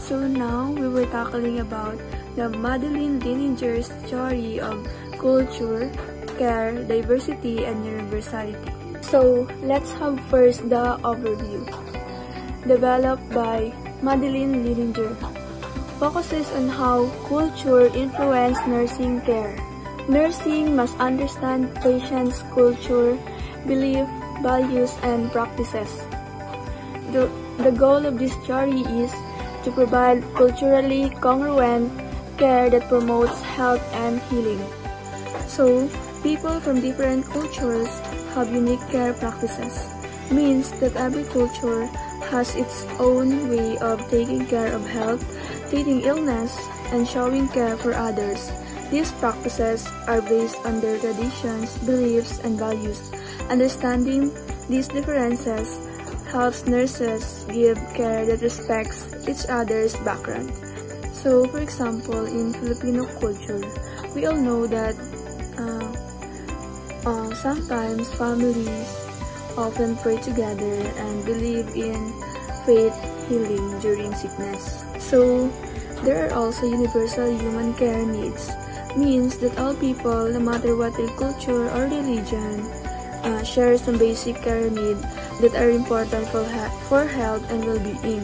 So now we were tackling about the Madeline Dillinger's theory of culture, care, diversity, and universality. So let's have first the overview. Developed by Madeline Dillinger, focuses on how culture influences nursing care. Nursing must understand patients' culture, belief, values, and practices. The goal of this theory is to provide culturally congruent care that promotes health and healing. So, people from different cultures have unique care practices. Means that every culture has its own way of taking care of health, treating illness, and showing care for others. These practices are based on their traditions, beliefs, and values. Understanding these differences helps nurses give care that respects each other's background. So, for example, in Filipino culture, we all know that sometimes families often pray together and believe in faith healing during sickness. So, there are also universal human care needs. Means that all people, no matter what their culture or religion, share some basic care needs that are important for health and well-being.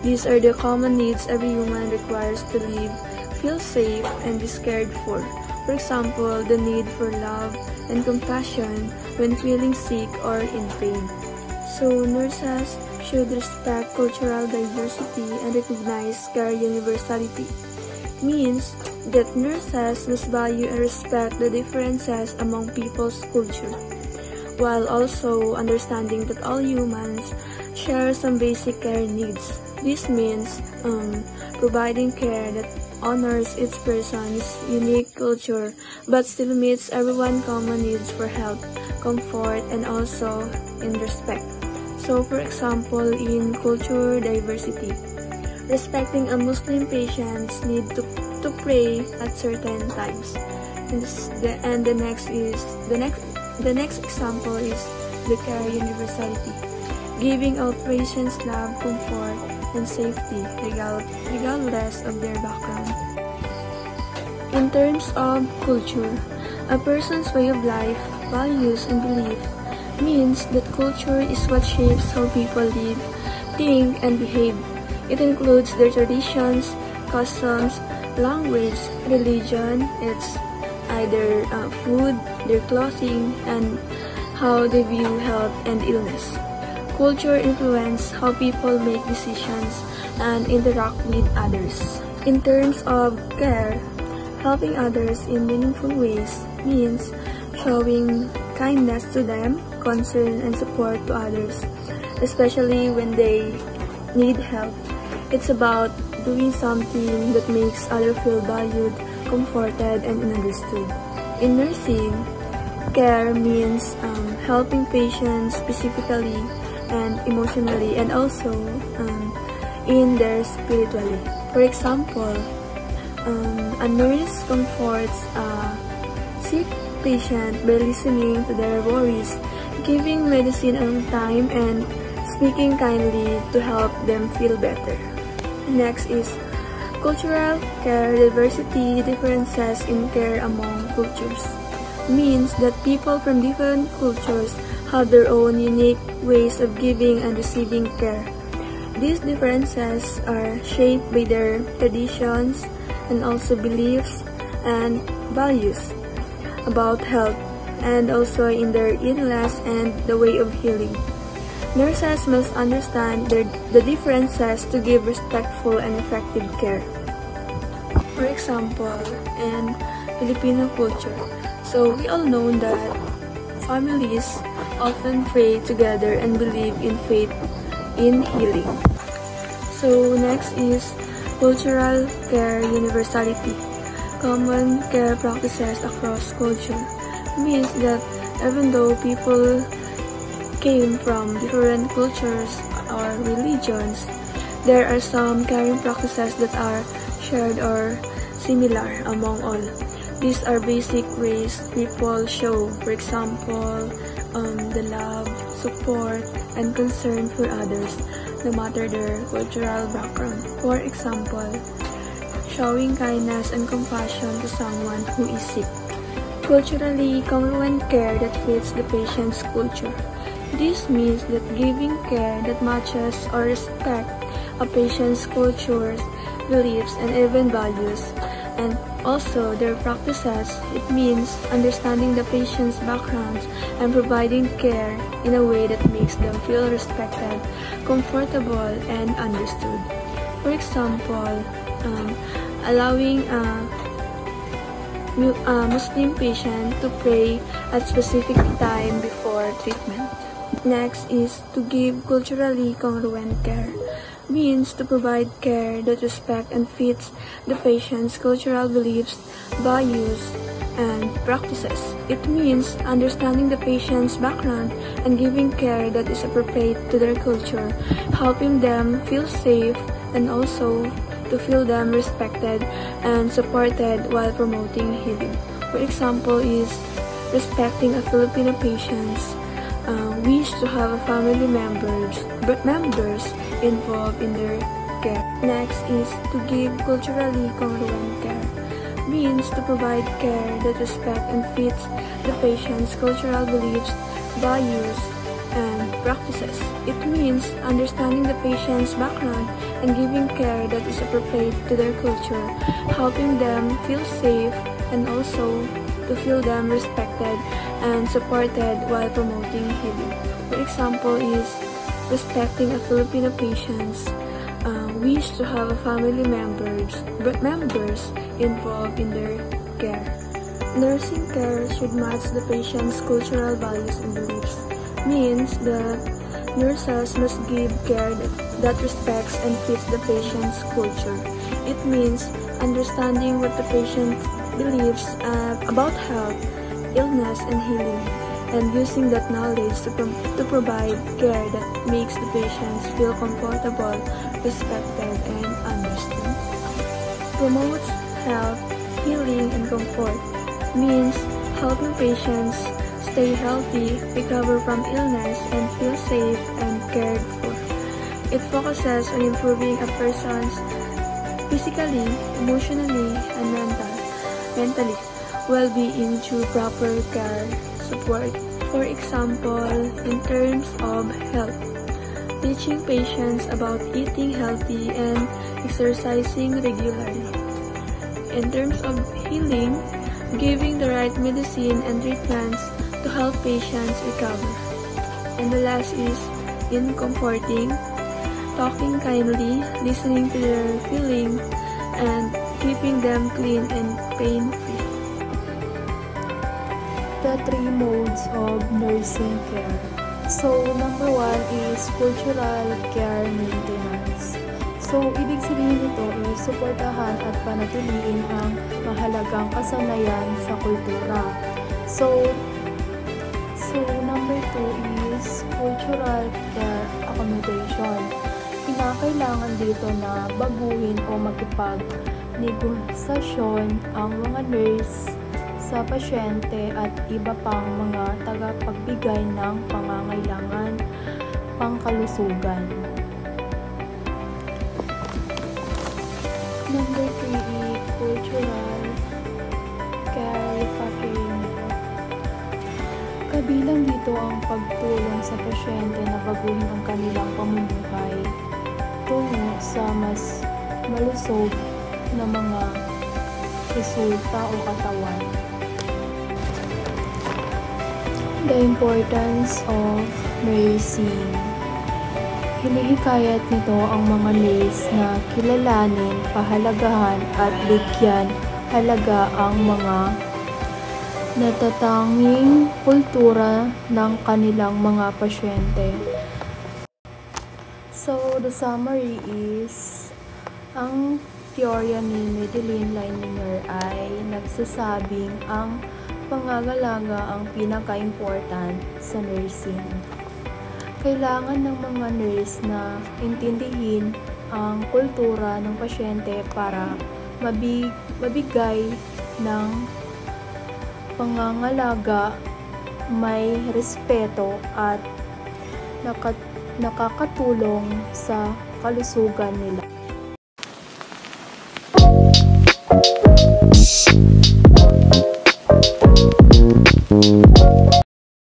These are the common needs every human requires to live, feel safe, and be cared for. For example, the need for love and compassion when feeling sick or in pain. So, nurses should respect cultural diversity and recognize care universality. Means that nurses must value and respect the differences among people's culture, while also understanding that all humans share some basic care needs. This means providing care that honors each person's unique culture but still meets everyone's common needs for health, comfort, and also in respect. So, for example, in culture diversity, respecting a Muslim patient's need to pray at certain times. And the next example is the care universality, giving all patients love, comfort, and safety regardless of their background. In terms of culture, a person's way of life, values, and belief means that culture is what shapes how people live, think, and behave. It includes their traditions, customs, language, religion, it's either food, their clothing, and how they view health and illness. Culture influences how people make decisions and interact with others. In terms of care, helping others in meaningful ways means showing kindness to them, concern, and support to others, especially when they need help. It's about doing something that makes others feel valued, comforted, and understood. In nursing, care means helping patients physically and emotionally, and also in their spiritually. For example, a nurse comforts a sick patient by listening to their worries, giving medicine on time, and speaking kindly to help them feel better. Next is cultural care diversity differences in care among cultures. Means that people from different cultures have their own unique ways of giving and receiving care. These differences are shaped by their traditions and also beliefs and values about health, and also in their illness and the way of healing. Nurses must understand the differences to give respectful and effective care. For example, in Filipino culture, so we all know that families often pray together and believe in faith in healing. So next is cultural care universality. Common care practices across culture means that even though people came from different cultures or religions, there are some caring practices that are shared or similar among all. These are basic ways people show, for example, the love, support, and concern for others, no matter their cultural background. For example, showing kindness and compassion to someone who is sick. Culturally congruent care that fits the patient's culture. This means that giving care that matches or respects a patient's cultures, beliefs, and even values, and also their practices. It means understanding the patient's backgrounds and providing care in a way that makes them feel respected, comfortable, and understood. For example, allowing a Muslim patient to pray at specific time before treatment. Next is to give culturally congruent care. Means to provide care that respects and fits the patient's cultural beliefs, values, and practices. It means understanding the patient's background and giving care that is appropriate to their culture, helping them feel safe and also to feel them respected and supported while promoting healing. For example is respecting a Filipino patient's wish to have a family members involved in their care. Next is to give culturally congruent care. Means to provide care that respects and fits the patient's cultural beliefs, values, and practices. It means understanding the patient's background and giving care that is appropriate to their culture, helping them feel safe and also to feel them respected and supported while promoting healing. For example is respecting a Filipino patient's wish to have a family members involved in their care. Nursing care should match the patient's cultural values and beliefs. Means that nurses must give care that respects and fits the patient's culture. It means understanding what the patient believes about health, illness, and healing, and using that knowledge to provide care that makes the patients feel comfortable, respected, and understood. Promotes health, healing, and comfort. Means helping patients stay healthy, recover from illness, and feel safe and cared for. It focuses on improving a person's physically, emotionally, and mentally well-being through proper care support. For example, in terms of health, teaching patients about eating healthy and exercising regularly. In terms of healing, giving the right medicine and treatments to help patients recover. And the last is in comforting, talking kindly, listening to their feelings, and keeping them clean and pain-free. The three modes of nursing care. So, number 1 is cultural care maintenance. So, ibig sabihin nito is suportahan at panatiliin ang mahalagang kasanayan sa kultura. So number 2 is cultural care accommodation. Kinakailangan dito na baguhin o makipag-negosasyon ang mga nurse sa pasyente at iba pang mga tagapagbigay ng pangangailangan pangkalusugan. Number 3 is cultural care refactoring. Kabilang dito ang pagtulong sa pasyente na baguhin ang kanilang pamumuhay tungo sa mas malusog na mga resulta o katawan. The importance of nursing. Hinihikayat nito ang mga nurse na kilalanin, pahalagahan at bigyan halaga ang mga natatanging kultura ng kanilang mga pasyente. So, the summary is, ang teorya ni Madeline Leininger ay nagsasabing ang pangangalaga ang pinaka-important sa nursing. Kailangan ng mga nurse na intindihin ang kultura ng pasyente para mabigay ng pangangalaga, may respeto at nakakatulong sa kalusugan nila.